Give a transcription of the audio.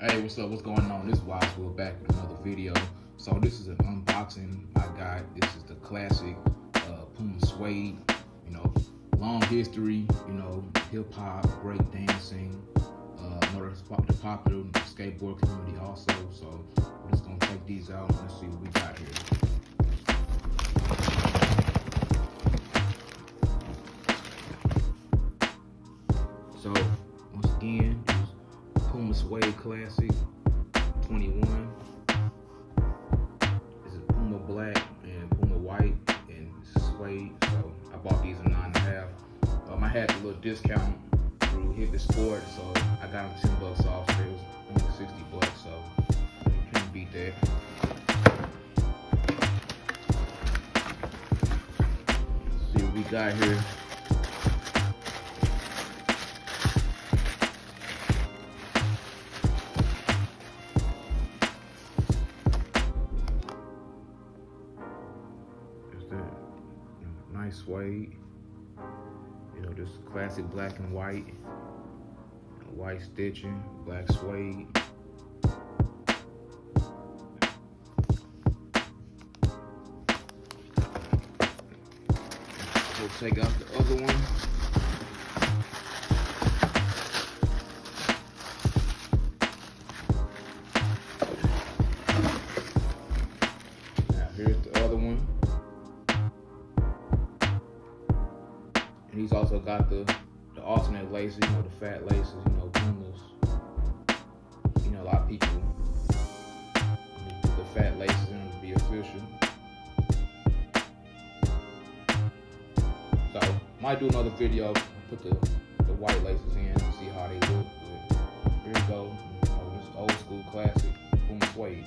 Hey, what's up? What's going on? This is Wise. We're back with another video. So this is an unboxing I got. This is the classic Puma Suede. Long history. Hip hop, break dancing. The popular skateboard community also. So we're just gonna check these out. Let's see what we got here. So once again, Puma Suede Classic 21. This is Puma Black and Puma White and Suede. So I bought these in 9.5. I had a little discount through Hit the Sport, so I got them $10 off. So it was only $60, so you can't beat that. Let's see what we got here. Nice suede, this classic black and white, white stitching, black suede. We'll take out the other one. Now here's the other one. And he's also got the alternate laces, the fat laces, Pumas. A lot of people put the fat laces in them to be official. So might do another video, put the white laces in and see how they look. But here we go, this old school classic Puma Suede.